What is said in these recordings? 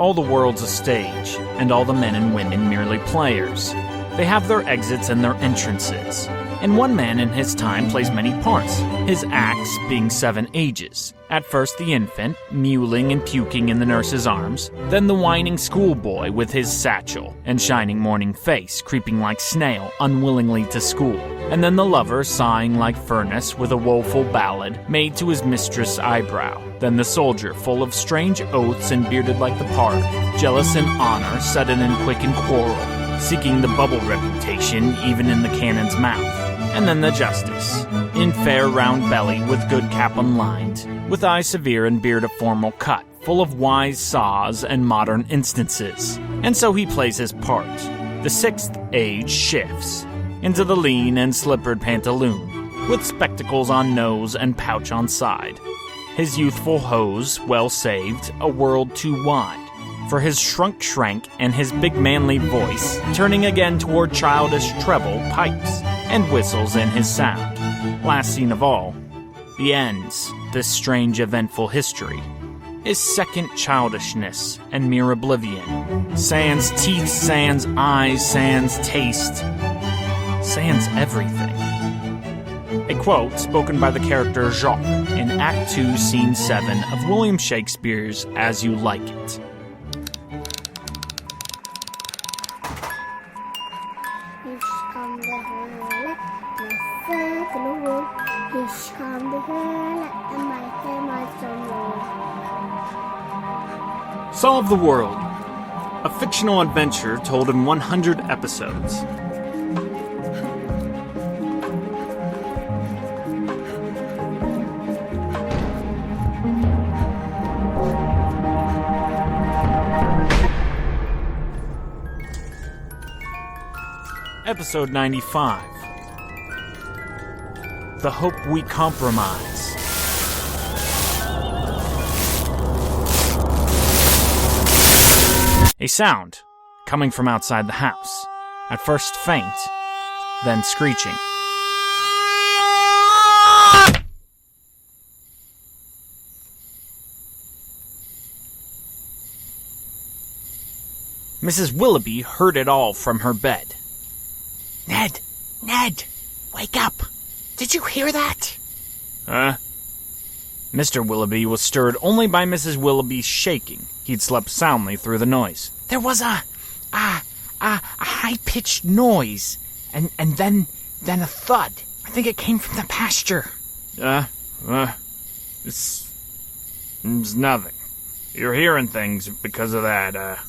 all the world's a stage, and all the men and women merely players. They have their exits and their entrances, and one man in his time plays many parts, his acts being 7 ages. At first the infant, mewling and puking in the nurse's arms, then the whining schoolboy with his satchel and shining morning face, creeping like snail unwillingly to school, and then the lover sighing like furnace with a woeful ballad made to his mistress' eyebrow, then the soldier full of strange oaths and bearded like the pard, jealous in honor, sudden and quick in quarrel, seeking the bubble reputation even in the cannon's mouth, and then the justice, in fair round belly with good cap unlined, with eye severe and beard of formal cut, full of wise saws and modern instances. And so he plays his part. The 6th age shifts into the lean and slippered pantaloon, with spectacles on nose and pouch on side. His youthful hose, well saved, a world too wide for his shrunk shrank and his big manly voice, turning again toward childish treble pipes and whistles in his sound. Last scene of all, the ends, this strange eventful history, is second childishness and mere oblivion. Sans teeth, sans eyes, sans taste, sans everything. A quote spoken by the character Jacques in Act 2, Scene 7 of William Shakespeare's As You Like It. Solve the World, a fictional adventure told in 100 episodes. Episode 95. The Hope We Compromise. A sound coming from outside the house. At first faint, then screeching. Mrs. Willoughby heard it all from her bed. Ned, wake up. Did you hear that? Huh? Mr. Willoughby was stirred only by Mrs. Willoughby's shaking. He'd slept soundly through the noise. There was a high-pitched noise, and then a thud. I think it came from the pasture. It's nothing. You're hearing things because of that,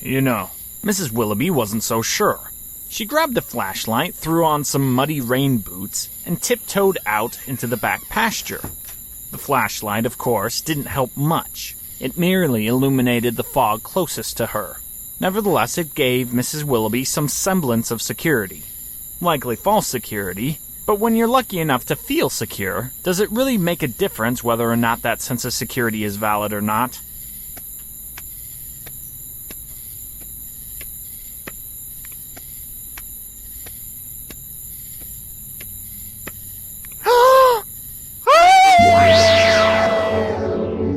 you know. Mrs. Willoughby wasn't so sure. She grabbed a flashlight, threw on some muddy rain boots, and tiptoed out into the back pasture. The flashlight, of course, didn't help much. It merely illuminated the fog closest to her. Nevertheless, it gave Mrs. Willoughby some semblance of security. Likely false security, but when you're lucky enough to feel secure, does it really make a difference whether or not that sense of security is valid or not?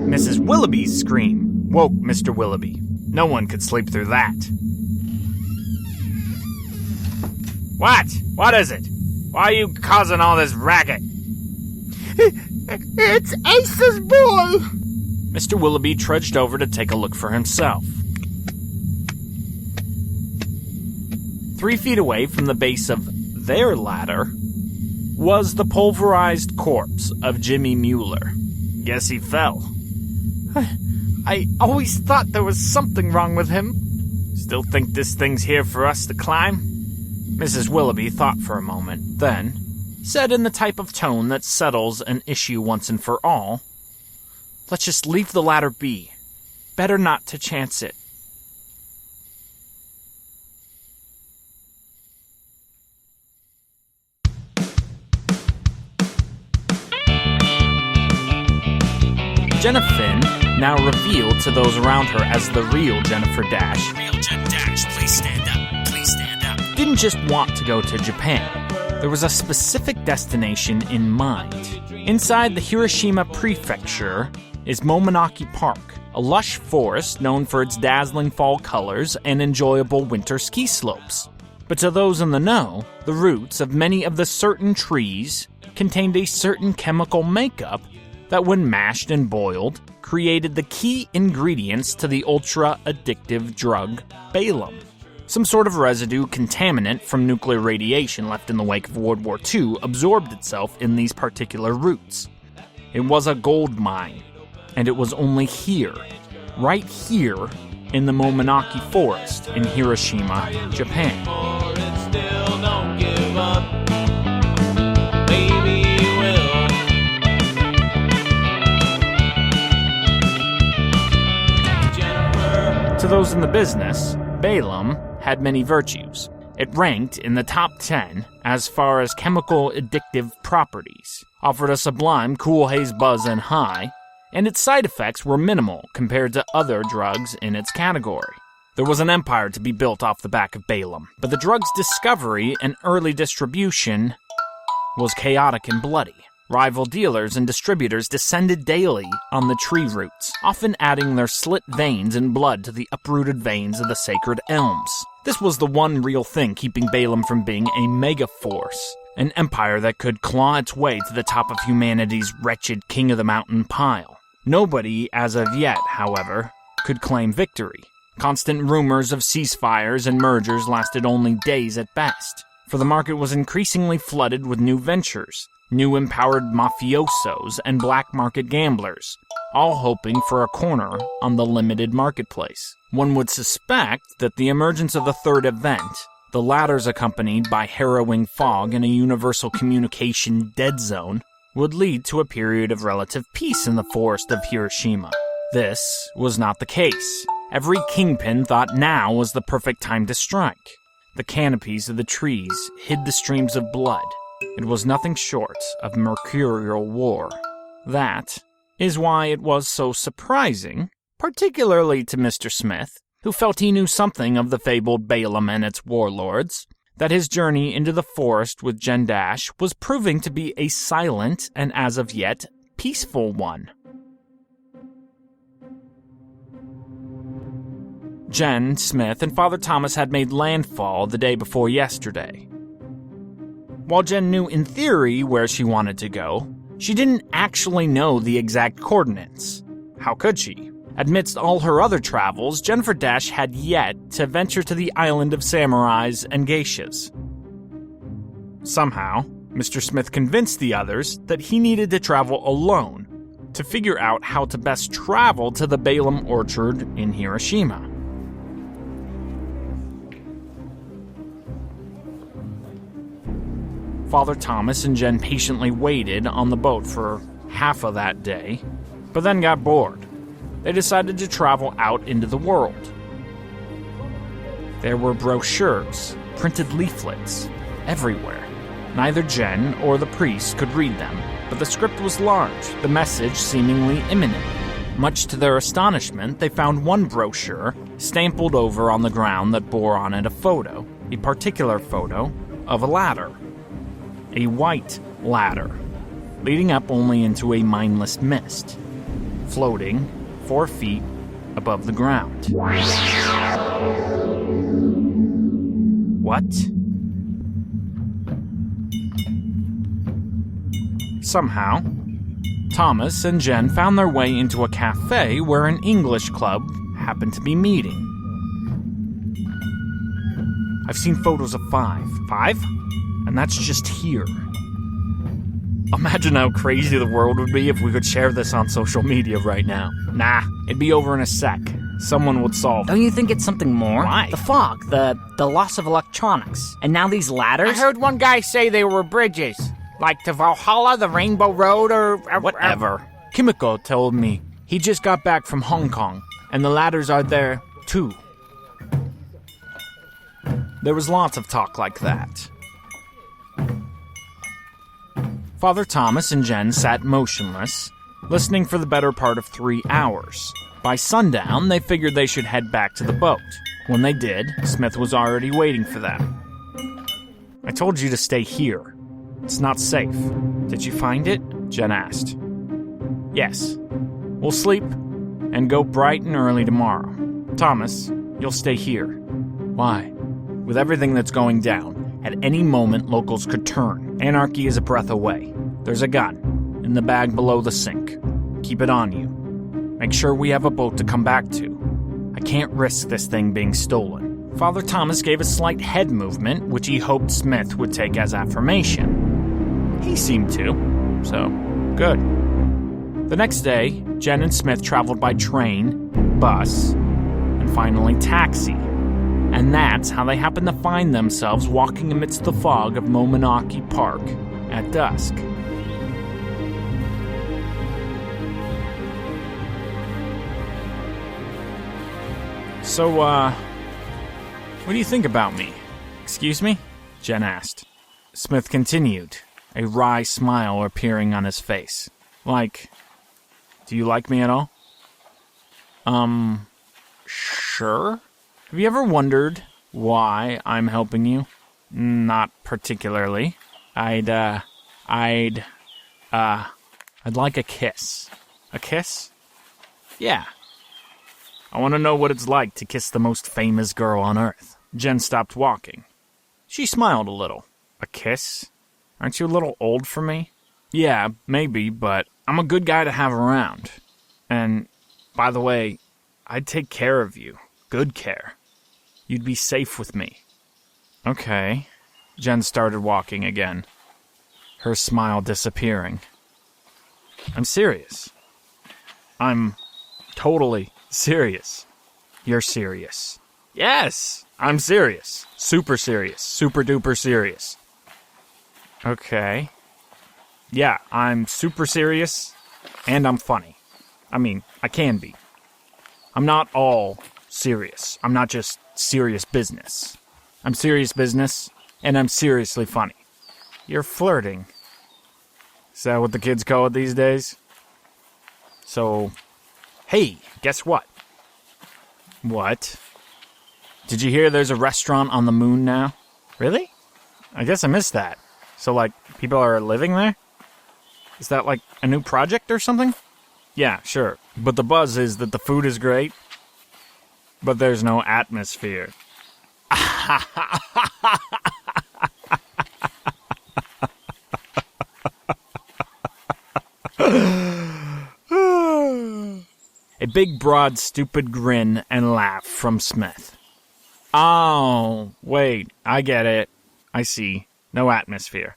Mrs. Willoughby's scream woke Mr. Willoughby. No one could sleep through that. What? What is it? Why are you causing all this racket? It's Ace's boy! Mr. Willoughby trudged over to take a look for himself. 3 feet away from the base of their ladder was the pulverized corpse of Jimmy Mueller. Guess he fell. I always thought there was something wrong with him. Still think this thing's here for us to climb? Mrs. Willoughby thought for a moment, then said in the type of tone that settles an issue once and for all, "Let's just leave the ladder be. Better not to chance it." Jenna Finn, now revealed to those around her as the real Jennifer Dash, Real Jen Dash, please stand up. Please stand up. didn't just want to go to Japan. There was a specific destination in mind. Inside the Hiroshima prefecture is Momonaki Park, a lush forest known for its dazzling fall colors and enjoyable winter ski slopes. But to those in the know, the roots of many of the certain trees contained a certain chemical makeup that, when mashed and boiled, created the key ingredients to the ultra-addictive drug Balaam. Some sort of residue contaminant from nuclear radiation left in the wake of World War II absorbed itself in these particular roots. It was a gold mine, and it was only here, right here, in the Momonaki Forest in Hiroshima, Japan. To those in the business, Balaam had many virtues. It ranked in the top 10 as far as chemical addictive properties, offered a sublime cool haze buzz and high, and its side effects were minimal compared to other drugs in its category. There was an empire to be built off the back of Balaam, but the drug's discovery and early distribution was chaotic and bloody. Rival dealers and distributors descended daily on the tree roots, often adding their slit veins and blood to the uprooted veins of the sacred elms. This was the one real thing keeping Balaam from being a megaforce, an empire that could claw its way to the top of humanity's wretched king of the mountain pile. Nobody, as of yet, however, could claim victory. Constant rumors of ceasefires and mergers lasted only days at best, for the market was increasingly flooded with new ventures, new empowered mafiosos and black market gamblers, all hoping for a corner on the limited marketplace. One would suspect that the emergence of the third event, the latter's accompanied by harrowing fog and a universal communication dead zone, would lead to a period of relative peace in the forest of Hiroshima. This was not the case. Every kingpin thought now was the perfect time to strike. The canopies of the trees hid the streams of blood. It was nothing short of mercurial war. That is why it was so surprising, particularly to Mr. Smith, who felt he knew something of the fabled Balaam and its warlords, that his journey into the forest with Jen Dash was proving to be a silent and, as of yet, peaceful one. Jen, Smith, and Father Thomas had made landfall the day before yesterday. While Jen knew in theory where she wanted to go, she didn't actually know the exact coordinates. How could she? Amidst all her other travels, Jennifer Dash had yet to venture to the island of samurais and geishas. Somehow, Mr. Smith convinced the others that he needed to travel alone to figure out how to best travel to the Balaam orchard in Hiroshima. Father Thomas and Jen patiently waited on the boat for half of that day, but then got bored. They decided to travel out into the world. There were brochures, printed leaflets, everywhere. Neither Jen or the priest could read them, but the script was large, the message seemingly imminent. Much to their astonishment, they found one brochure stamped over on the ground that bore on it a particular photo, of a ladder. A white ladder, leading up only into a mindless mist, floating 4 feet above the ground. What? Somehow, Thomas and Jen found their way into a cafe where an English club happened to be meeting. I've seen photos of 5. 5? And that's just here. Imagine how crazy the world would be if we could share this on social media right now. Nah, it'd be over in a sec. Someone would solve it. Don't you think it's something more? Why? The fog, the loss of electronics. And now these ladders? I heard one guy say they were bridges. Like to Valhalla, the Rainbow Road, or whatever. Kimiko told me he just got back from Hong Kong, and the ladders are there, too. There was lots of talk like that. Father Thomas and Jen sat motionless, listening for the better part of 3 hours. By sundown, they figured they should head back to the boat. When they did, Smith was already waiting for them. I told you to stay here. It's not safe. Did you find it? Jen asked. Yes. We'll sleep and go bright and early tomorrow. Thomas, you'll stay here. Why? With everything that's going down, at any moment locals could turn. Anarchy is a breath away. There's a gun in the bag below the sink. Keep it on you. Make sure we have a boat to come back to. I can't risk this thing being stolen. Father Thomas gave a slight head movement, which he hoped Smith would take as affirmation. He seemed to, so good. The next day, Jen and Smith traveled by train, bus, and finally taxi. And that's how they happened to find themselves walking amidst the fog of Momonaki Park at dusk. So, what do you think about me? Excuse me? Jen asked. Smith continued, a wry smile appearing on his face. Like, do you like me at all? Sure. Have you ever wondered why I'm helping you? Not particularly. I'd like a kiss. A kiss? Yeah. I want to know what it's like to kiss the most famous girl on Earth. Jen stopped walking. She smiled a little. A kiss? Aren't you a little old for me? Yeah, maybe, but I'm a good guy to have around. And, by the way, I'd take care of you. Good care. You'd be safe with me. Okay. Jen started walking again, her smile disappearing. I'm serious. I'm totally serious. You're serious. Yes, I'm serious. Super duper serious. Okay. Yeah, I'm super serious, and I'm funny. I mean, I can be. I'm not all serious. I'm not just serious business. I'm serious business, and I'm seriously funny. You're flirting. Is that what the kids call it these days? So, hey, guess what? What? Did you hear there's a restaurant on the moon now? Really? I guess I missed that. So, like, people are living there? Is that, like, a new project or something? Yeah, sure. But the buzz is that the food is great, but there's no atmosphere. A big, broad, stupid grin and laugh from Smith. Oh, wait, I get it. I see. No atmosphere.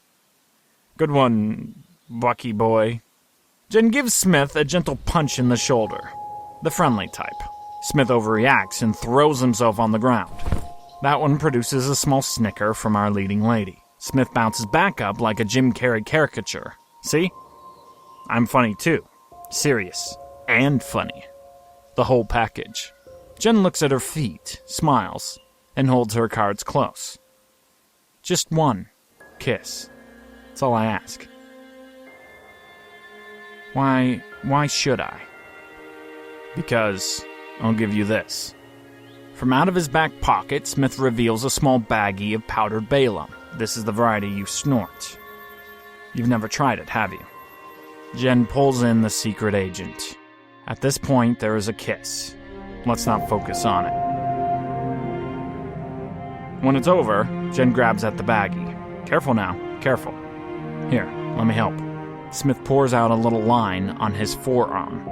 Good one, Bucky boy. Jen gives Smith a gentle punch in the shoulder. The friendly type. Smith overreacts and throws himself on the ground. That one produces a small snicker from our leading lady. Smith bounces back up like a Jim Carrey caricature. See? I'm funny too. Serious. And funny. The whole package. Jen looks at her feet, smiles, and holds her cards close. Just one kiss. That's all I ask. Why should I? Because I'll give you this. From out of his back pocket, Smith reveals a small baggie of powdered Balaam. This is the variety you snort. You've never tried it, have you? Jen pulls in the secret agent. At this point, there is a kiss. Let's not focus on it. When it's over, Jen grabs at the baggie. Careful now, careful. Here, let me help. Smith pours out a little line on his forearm.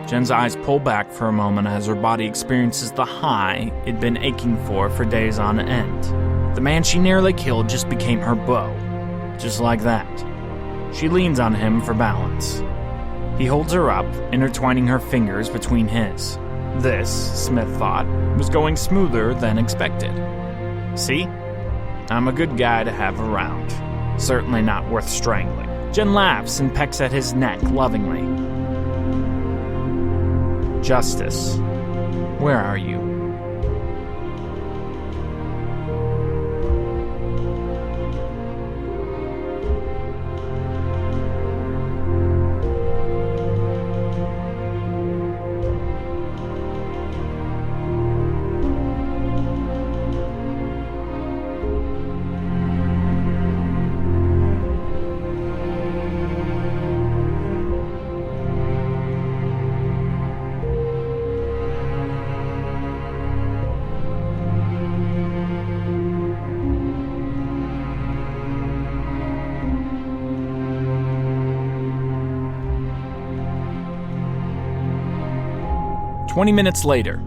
Jen's eyes pull back for a moment as her body experiences the high it'd been aching for days on end. The man she nearly killed just became her beau. Just like that. She leans on him for balance. He holds her up, intertwining her fingers between his. This, Smith thought, was going smoother than expected. See? I'm a good guy to have around. Certainly not worth strangling. Jen laughs and pecks at his neck lovingly. Justice, where are you? 20 minutes later,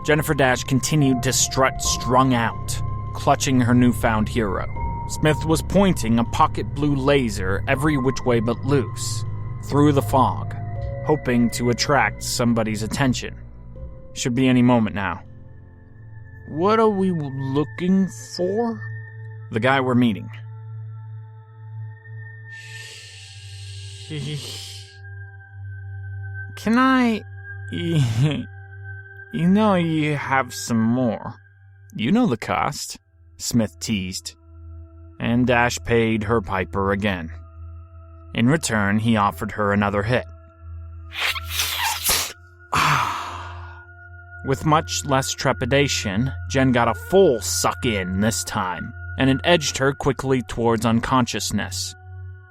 Jennifer Dash continued to strut strung out, clutching her newfound hero. Smith was pointing a pocket blue laser every which way but loose, through the fog, hoping to attract somebody's attention. Should be any moment now. What are we looking for? The guy we're meeting. Can I... You know you have some more. You know the cost, Smith teased. And Dash paid her piper again. In return, he offered her another hit. With much less trepidation, Jen got a full suck in this time, and it edged her quickly towards unconsciousness.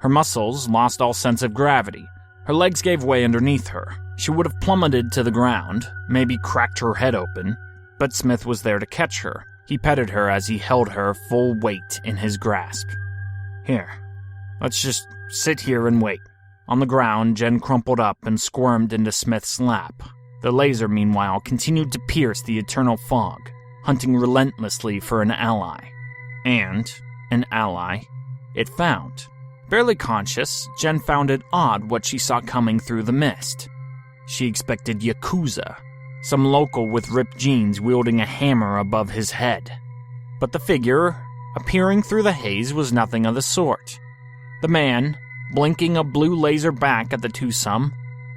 Her muscles lost all sense of gravity. Her legs gave way underneath her. She would have plummeted to the ground, maybe cracked her head open, but Smith was there to catch her. He petted her as he held her full weight in his grasp. Here, let's just sit here and wait. On the ground, Jen crumpled up and squirmed into Smith's lap. The laser, meanwhile, continued to pierce the eternal fog, hunting relentlessly for an ally. And an ally it found. Barely conscious, Jen found it odd what she saw coming through the mist. She expected Yakuza, some local with ripped jeans wielding a hammer above his head. But the figure, appearing through the haze, was nothing of the sort. The man, blinking a blue laser back at the twosome,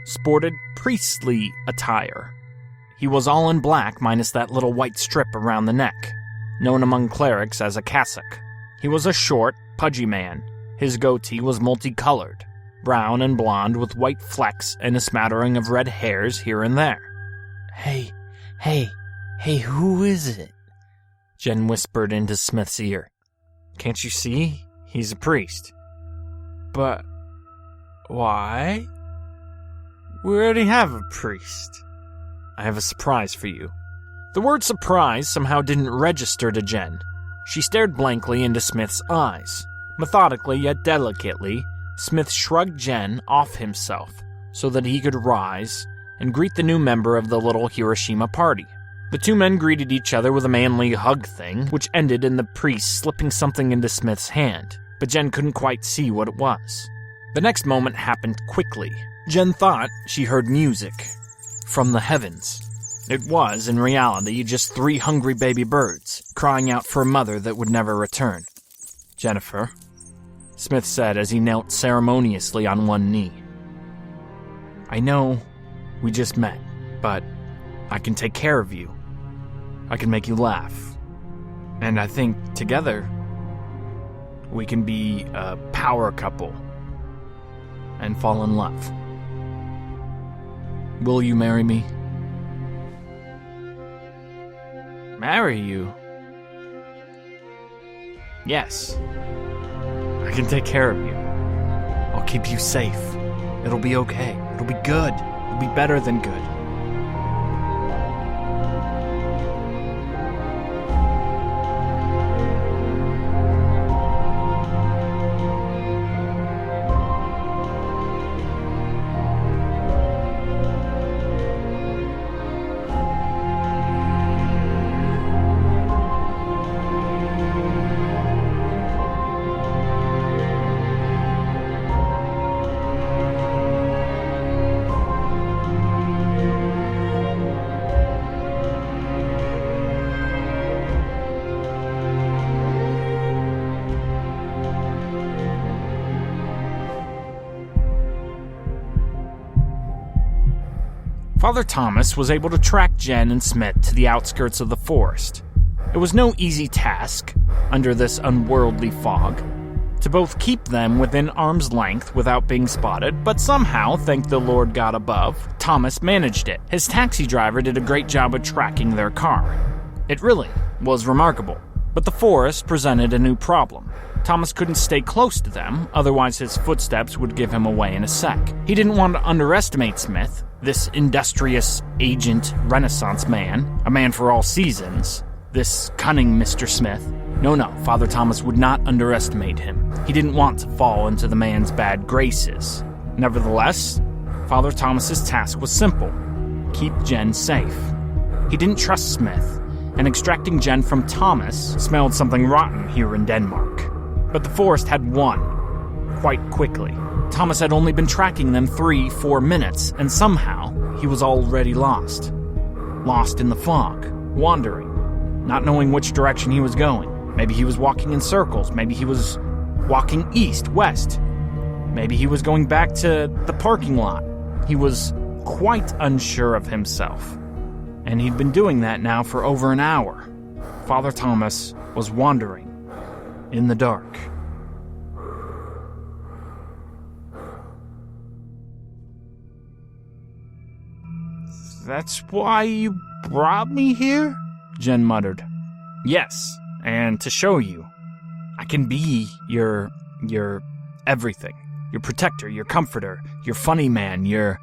sported priestly attire. He was all in black minus that little white strip around the neck, known among clerics as a cassock. He was a short, pudgy man. His goatee was multicolored, brown and blonde with white flecks and a smattering of red hairs here and there. Hey, who is it? Jen whispered into Smith's ear. Can't you see? He's a priest. But why? We already have a priest. I have a surprise for you. The word surprise somehow didn't register to Jen. She stared blankly into Smith's eyes. Methodically yet delicately, Smith shrugged Jen off himself so that he could rise and greet the new member of the little Hiroshima party. The two men greeted each other with a manly hug thing, which ended in the priest slipping something into Smith's hand, but Jen couldn't quite see what it was. The next moment happened quickly. Jen thought she heard music from the heavens. It was, in reality, just 3 hungry baby birds crying out for a mother that would never return. Jennifer, Smith said as he knelt ceremoniously on one knee. I know we just met, but I can take care of you. I can make you laugh. And I think together we can be a power couple and fall in love. Will you marry me? Marry you? Yes. I can take care of you. I'll keep you safe. It'll be okay. It'll be good. It'll be better than good. Father Thomas was able to track Jen and Smith to the outskirts of the forest. It was no easy task, under this unworldly fog, to both keep them within arm's length without being spotted, but somehow, thank the Lord God above, Thomas managed it. His taxi driver did a great job of tracking their car. It really was remarkable. But the forest presented a new problem. Thomas couldn't stay close to them, otherwise his footsteps would give him away in a sec. He didn't want to underestimate Smith, this industrious agent Renaissance man, a man for all seasons, this cunning Mr. Smith. No, Father Thomas would not underestimate him. He didn't want to fall into the man's bad graces. Nevertheless, Father Thomas's task was simple: keep Jen safe. He didn't trust Smith, and extracting Jen from Thomas smelled something rotten here in Denmark. But the forest had won, quite quickly. Thomas had only been tracking them 3-4 minutes, and somehow he was already lost. Lost in the fog, wandering, not knowing which direction he was going. Maybe he was walking in circles, maybe he was walking east, west. Maybe he was going back to the parking lot. He was quite unsure of himself. And he'd been doing that now for over an hour. Father Thomas was wandering in the dark. That's why you brought me here? Jen muttered. Yes, and to show you. I can be your everything. Your protector, your comforter, your funny man, your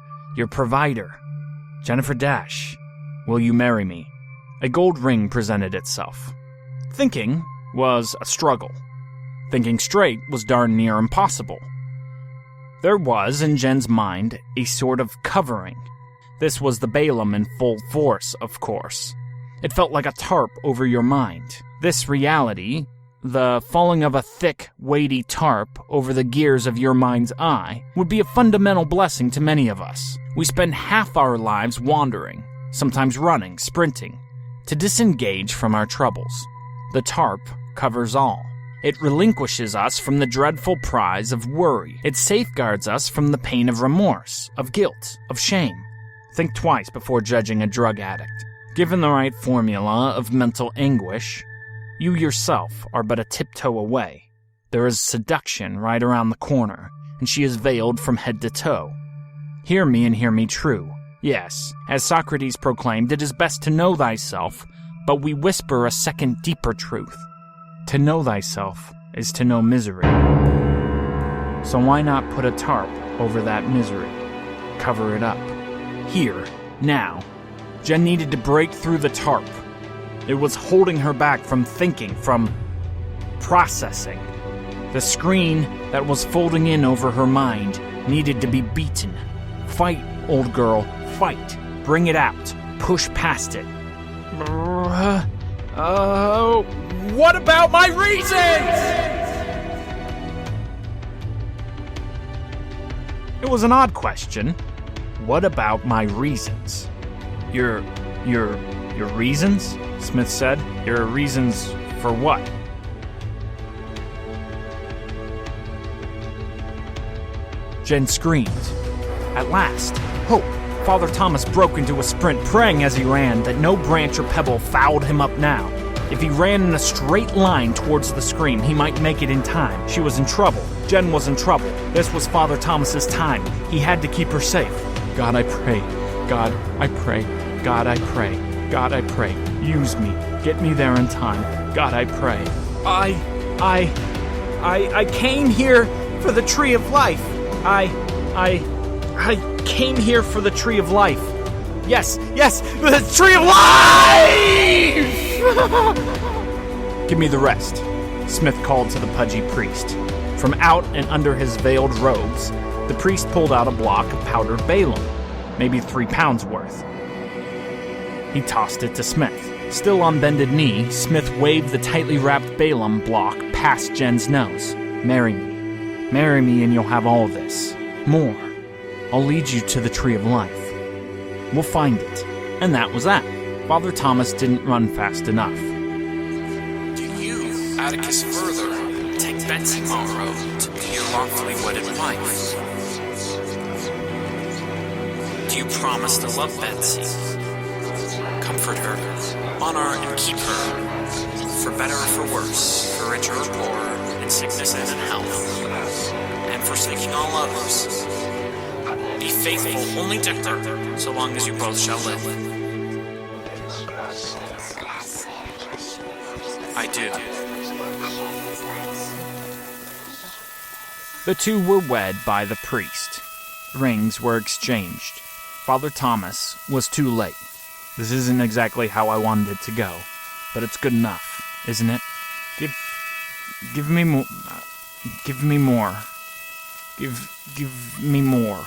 provider. Jennifer Dash, will you marry me? A gold ring presented itself. Thinking was a struggle. Thinking straight was darn near impossible. There was, in Jen's mind, a sort of covering. This was the Balaam in full force, of course. It felt like a tarp over your mind. This reality, the falling of a thick, weighty tarp over the gears of your mind's eye, would be a fundamental blessing to many of us. We spend half our lives wandering, sometimes running, sprinting, to disengage from our troubles. The tarp covers all. It relinquishes us from the dreadful prize of worry. It safeguards us from the pain of remorse, of guilt, of shame. Think twice before judging a drug addict. Given the right formula of mental anguish, you yourself are but a tiptoe away. There is seduction right around the corner, and she is veiled from head to toe. Hear me and hear me true. Yes, as Socrates proclaimed, it is best to know thyself, but we whisper a second deeper truth. To know thyself is to know misery. So why not put a tarp over that misery? Cover it up. Here, now. Jen needed to break through the tarp. It was holding her back from thinking, from processing. The screen that was folding in over her mind needed to be beaten. Fight, old girl, fight. Bring it out. Push past it. What about my reasons? It was an odd question. What about my reasons? Your reasons? Smith said. Your reasons for what? Jen screamed. At last, hope. Father Thomas broke into a sprint, praying as he ran that no branch or pebble fouled him up now. If he ran in a straight line towards the scream, he might make it in time. She was in trouble. Jen was in trouble. This was Father Thomas's time. He had to keep her safe. God, I pray. God, I pray. God, I pray. God, I pray. Use me. Get me there in time. God, I pray. I came here for the tree of life. I came here for the tree of life. Yes, the tree of life! Give me the rest, Smith called to the pudgy priest. From out and under his veiled robes, the priest pulled out a block of powdered Balaam, maybe 3 pounds worth. He tossed it to Smith. Still on bended knee, Smith waved the tightly wrapped Balaam block past Jen's nose. Marry me. Marry me and you'll have all this. More. I'll lead you to the tree of life. We'll find it. And that was that. Father Thomas didn't run fast enough. Do you, Atticus Further, take Betsy Monroe to be your lawfully wedded wife? Do you promise to love Betsy, comfort her, honor and keep her, for better or for worse, for richer or poorer, in sickness and in health, and forsaking all others? Be faithful only to her, so long as you both shall live. I do. The two were wed by the priest. Rings were exchanged. Father Thomas was too late. This isn't exactly how I wanted it to go, but it's good enough, isn't it? Give me more. Give me more. Give me more.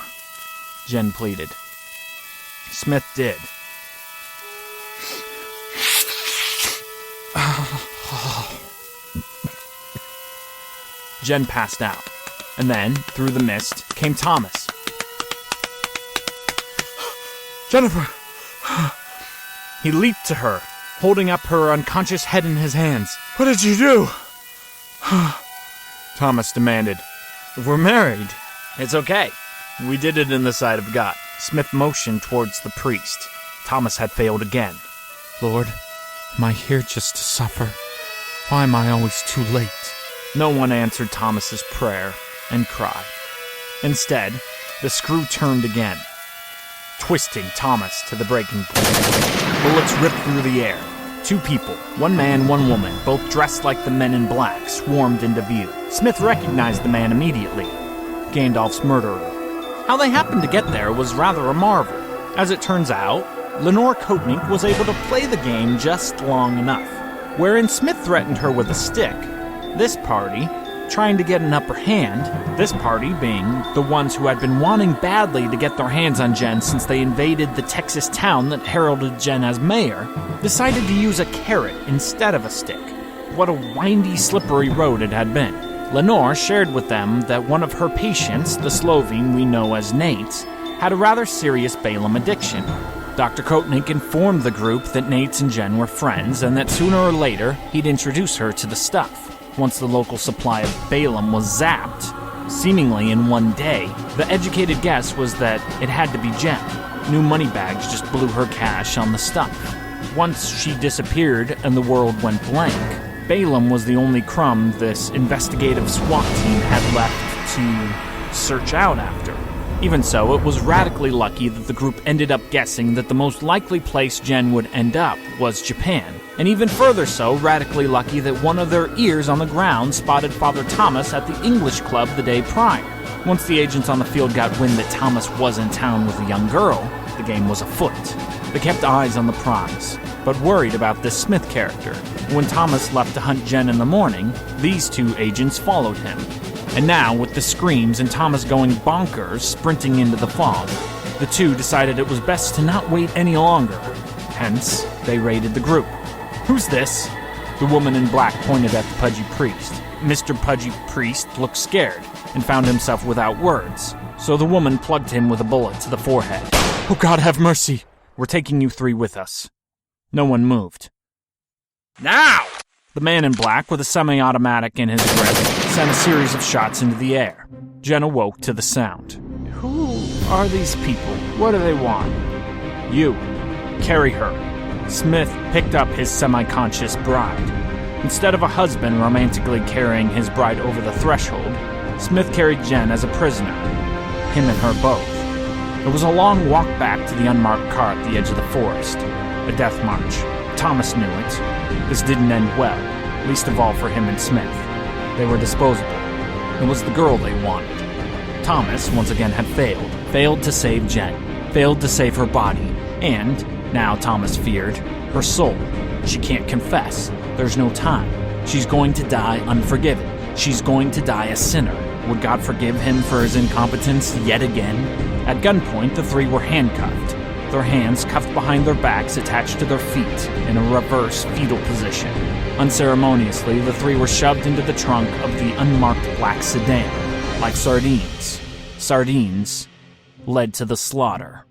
Jen pleaded. Smith did. Jen passed out, and then, through the mist, came Thomas. Jennifer! He leaped to her, holding up her unconscious head in his hands. What did you do? Thomas demanded. We're married. It's okay. We did it in the sight of God. Smith motioned towards the priest. Thomas had failed again. Lord, am I here just to suffer? Why am I always too late? No one answered Thomas's prayer and cried. Instead, the screw turned again, twisting Thomas to the breaking point. Bullets ripped through the air. 2 people, 1 man, 1 woman, both dressed like the men in black, swarmed into view. Smith recognized the man immediately. Gandalf's murderer. How they happened to get there was rather a marvel. As it turns out, Lenore Koenig was able to play the game just long enough. Wherein Smith threatened her with a stick, this party, trying to get an upper hand, this party being the ones who had been wanting badly to get their hands on Jen since they invaded the Texas town that heralded Jen as mayor, decided to use a carrot instead of a stick. What a windy, slippery road it had been. Lenore shared with them that one of her patients, the Slovene we know as Nate, had a rather serious Balaam addiction. Dr. Koenig informed the group that Nate and Jen were friends and that sooner or later he'd introduce her to the stuff. Once the local supply of Balaam was zapped, seemingly in one day, the educated guess was that it had to be Jen. New money bags just blew her cash on the stuff. Once she disappeared and the world went blank, Balaam was the only crumb this investigative SWAT team had left to search out after. Even so, it was radically lucky that the group ended up guessing that the most likely place Jen would end up was Japan. And even further so, radically lucky that one of their ears on the ground spotted Father Thomas at the English club the day prior. Once the agents on the field got wind that Thomas was in town with a young girl, the game was afoot. They kept eyes on the prize, but worried about this Smith character. When Thomas left to hunt Jen in the morning, these 2 agents followed him. And now, with the screams and Thomas going bonkers, sprinting into the fog, the 2 decided it was best to not wait any longer. Hence, they raided the group. Who's this? The woman in black pointed at the pudgy priest. Mr. Pudgy Priest looked scared and found himself without words, so the woman plugged him with a bullet to the forehead. Oh God, have mercy! We're taking you 3 with us. No one moved. Now! The man in black, with a semi-automatic in his grip, sent a series of shots into the air. Jen awoke to the sound. Who are these people? What do they want? You. Carry her. Smith picked up his semi-conscious bride. Instead of a husband romantically carrying his bride over the threshold, Smith carried Jen as a prisoner. Him and her both. It was a long walk back to the unmarked car at the edge of the forest. A death march. Thomas knew it. This didn't end well, least of all for him and Smith. They were disposable. It was the girl they wanted. Thomas, once again, had failed to save Jen, failed to save her body, and, now Thomas feared, her soul. She can't confess. There's no time. She's going to die unforgiven. She's going to die a sinner. Would God forgive him for his incompetence yet again? At gunpoint, the 3 were handcuffed, their hands cuffed behind their backs attached to their feet in a reverse fetal position. Unceremoniously, the 3 were shoved into the trunk of the unmarked black sedan, like sardines. Sardines led to the slaughter.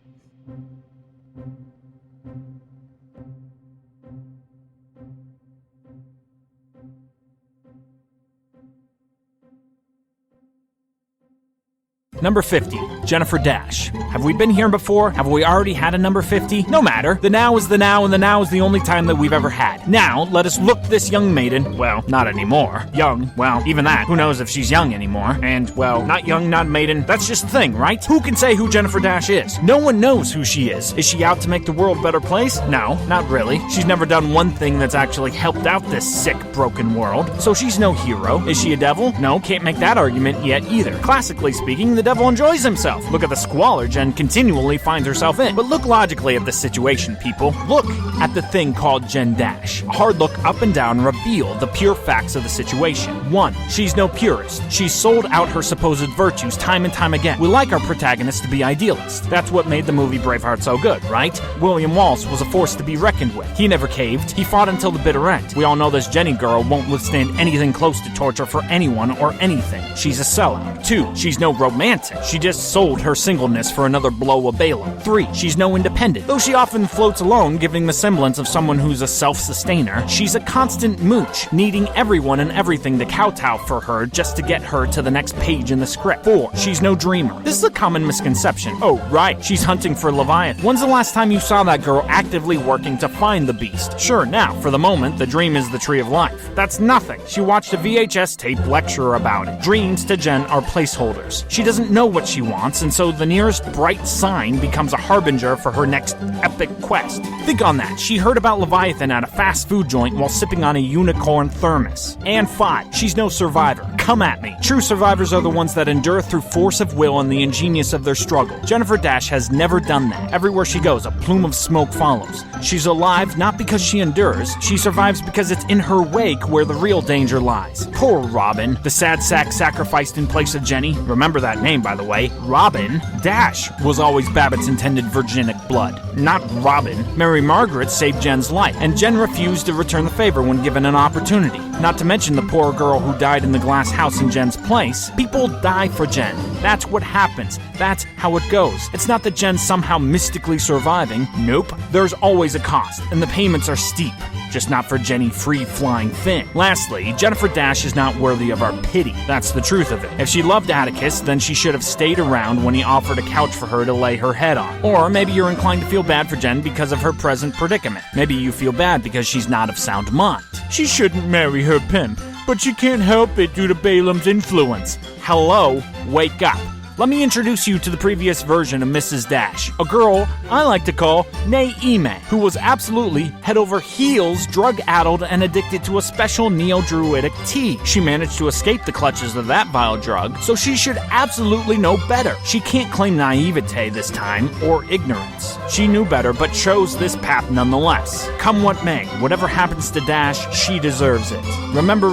Number 50, Jennifer Dash. Have we been here before? Have we already had a number 50? No matter. The now is the now, and the now is the only time that we've ever had. Now, let us look this young maiden. Well, not anymore. Young. Well, even that. Who knows if she's young anymore? And, well, not young, not maiden. That's just the thing, right? Who can say who Jennifer Dash is? No one knows who she is. Is she out to make the world a better place? No, not really. She's never done one thing that's actually helped out this sick, broken world. So she's no hero. Is she a devil? No, can't make that argument yet either. Classically speaking, the devil devil enjoys himself. Look at the squalor Jen continually finds herself in. But look logically at the situation, people. Look at the thing called Jen Dash. A hard look up and down reveal the pure facts of the situation. 1. She's no purist. She's sold out her supposed virtues time and time again. We like our protagonist to be idealist. That's what made the movie Braveheart so good, right? William Wallace was a force to be reckoned with. He never caved. He fought until the bitter end. We all know this Jenny girl won't withstand anything close to torture for anyone or anything. She's a sellout. 2. She's no romantic. She just sold her singleness for another blow of Balaam. 3. She's no independent. Though she often floats alone, giving the semblance of someone who's a self-sustainer, she's a constant mooch, needing everyone and everything to kowtow for her just to get her to the next page in the script. 4. She's no dreamer. This is a common misconception. Oh, right, she's hunting for Leviathan. When's the last time you saw that girl actively working to find the beast? Sure, now, for the moment, the dream is the tree of life. That's nothing. She watched a VHS tape lecture about it. Dreams to Jen are placeholders. She doesn't know what she wants, and so the nearest bright sign becomes a harbinger for her next epic quest. Think on that. She heard about Leviathan at a fast food joint while sipping on a unicorn thermos. And 5. She's no survivor. Come at me. True survivors are the ones that endure through force of will and the ingenious of their struggle. Jennifer Dash has never done that. Everywhere she goes, a plume of smoke follows. She's alive not because she endures, she survives because it's in her wake where the real danger lies. Poor Robin, the sad sack sacrificed in place of Jenny. Remember that name, by the way. Robin. Dash was always Babbitt's intended virginic blood, not Robin. Mary Margaret saved Jen's life, and Jen refused to return the favor when given an opportunity. Not to mention the poor girl who died in the glass house in Jen's place. People die for Jen. That's what happens. That's how it goes. It's not that Jen's somehow mystically surviving. Nope. There's always a cost, and the payments are steep. Just not for Jenny free-flying Finn. Lastly, Jennifer Dash is not worthy of our pity. That's the truth of it. If she loved Atticus, then she should have stayed around when he offered a couch for her to lay her head on. Or maybe you're inclined to feel bad for Jen because of her present predicament. Maybe you feel bad because she's not of sound mind. She shouldn't marry her pimp, but she can't help it due to Balaam's influence. Hello, wake up. Let me introduce you to the previous version of Mrs. Dash, a girl I like to call Naime, who was absolutely head over heels drug-addled and addicted to a special neo-druidic tea. She managed to escape the clutches of that vile drug, so she should absolutely know better. She can't claim naivete this time, or ignorance. She knew better, but chose this path nonetheless. Come what may, whatever happens to Dash, she deserves it. Remember,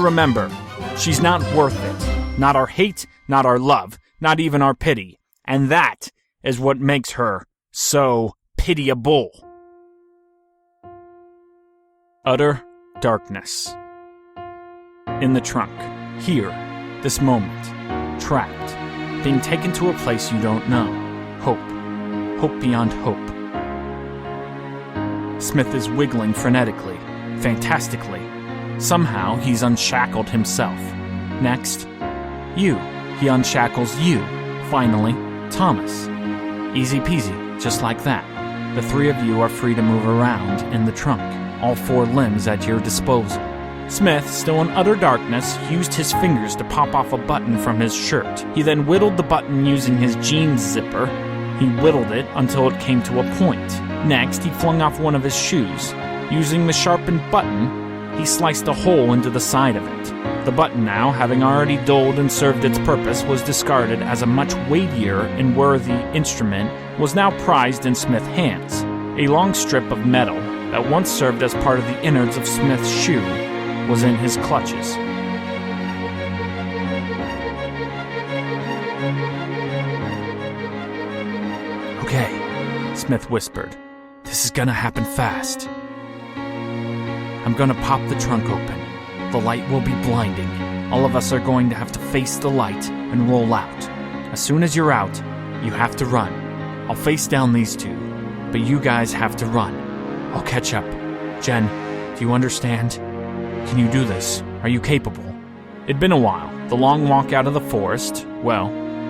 she's not worth it. Not our hate, not our love. Not even our pity. And that is what makes her so pitiable. Utter darkness. In the trunk. Here. This moment. Trapped. Being taken to a place you don't know. Hope. Hope beyond hope. Smith is wiggling frenetically. Fantastically. Somehow he's unshackled himself. Next, you. He unshackles you. Finally, Thomas. Easy peasy, just like that. The three of you are free to move around in the trunk, all 4 limbs at your disposal. Smith, still in utter darkness, used his fingers to pop off a button from his shirt. He then whittled the button using his jeans zipper. He whittled it until it came to a point. Next, he flung off one of his shoes. Using the sharpened button, he sliced a hole into the side of it. The button now, having already dulled and served its purpose, was discarded as a much weightier and worthy instrument was now prized in Smith's hands. A long strip of metal that once served as part of the innards of Smith's shoe was in his clutches. Okay, Smith whispered. This is gonna happen fast. I'm gonna pop the trunk open. The light will be blinding. All of us are going to have to face the light and roll out. As soon as you're out, you have to run. I'll face down these 2, but you guys have to run. I'll catch up. Jen, do you understand? Can you do this? Are you capable? It'd been a while. The long walk out of the forest, well,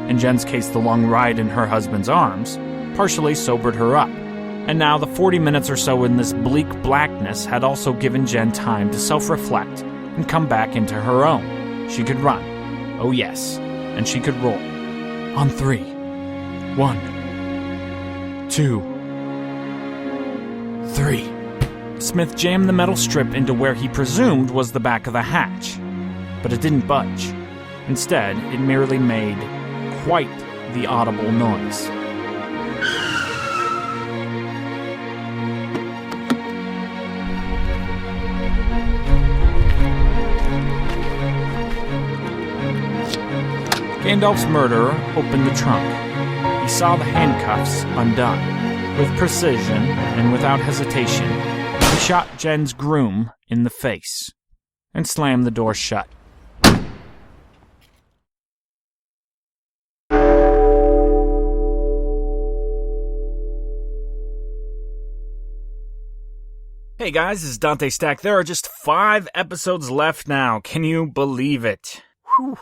in Jen's case the long ride in her husband's arms, partially sobered her up. And now the 40 minutes or so in this bleak blackness had also given Jen time to self-reflect and come back into her own. She could run. Oh yes. And she could roll. On 3. 1. 2. 3. Smith jammed the metal strip into where he presumed was the back of the hatch. But it didn't budge. Instead, it merely made quite the audible noise. Gandalf's murderer opened the trunk. He saw the handcuffs undone. With precision and without hesitation, he shot Jen's groom in the face and slammed the door shut. Hey guys, this is Dante Stack. There are just 5 episodes left now. Can you believe it? Whew.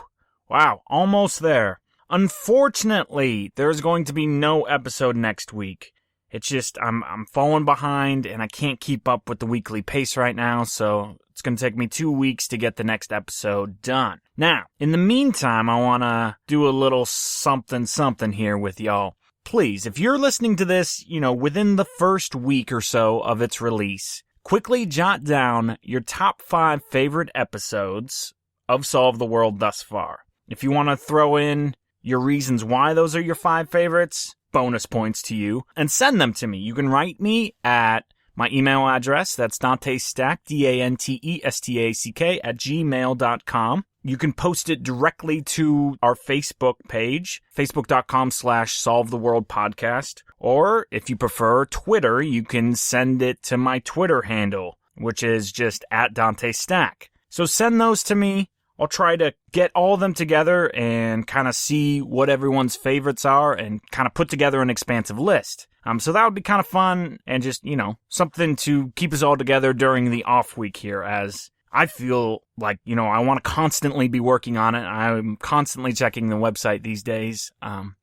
Wow, almost there. Unfortunately, there's going to be no episode next week. It's just, I'm falling behind and I can't keep up with the weekly pace right now, so it's going to take me 2 weeks to get the next episode done. Now, in the meantime, I want to do a little something here with y'all. Please, if you're listening to this, within the first week or so of its release, quickly jot down your top 5 favorite episodes of Solve the World thus far. If you want to throw in your reasons why those are your 5 favorites, bonus points to you, and send them to me. You can write me at my email address, that's DanteStack, DanteStack, @gmail.com. You can post it directly to our Facebook page, facebook.com/Solve the World Podcast. Or, if you prefer Twitter, you can send it to my Twitter handle, which is just @DanteStack. So send those to me. I'll try to get all of them together and kind of see what everyone's favorites are and kind of put together an expansive list. So that would be kind of fun and just, something to keep us all together during the off week here, as I feel like, I want to constantly be working on it. I'm constantly checking the website these days, and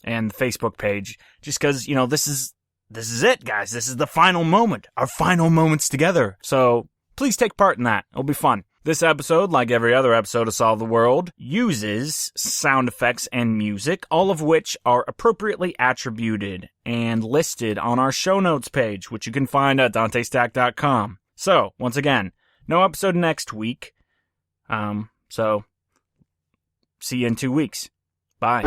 the Facebook page, just because, this is it, guys. This is the final moment, our final moments together. So please take part in that. It'll be fun. This episode, like every other episode of Solve the World, uses sound effects and music, all of which are appropriately attributed and listed on our show notes page, which you can find at DanteStack.com. So, once again, no episode next week. So, see you in 2 weeks. Bye.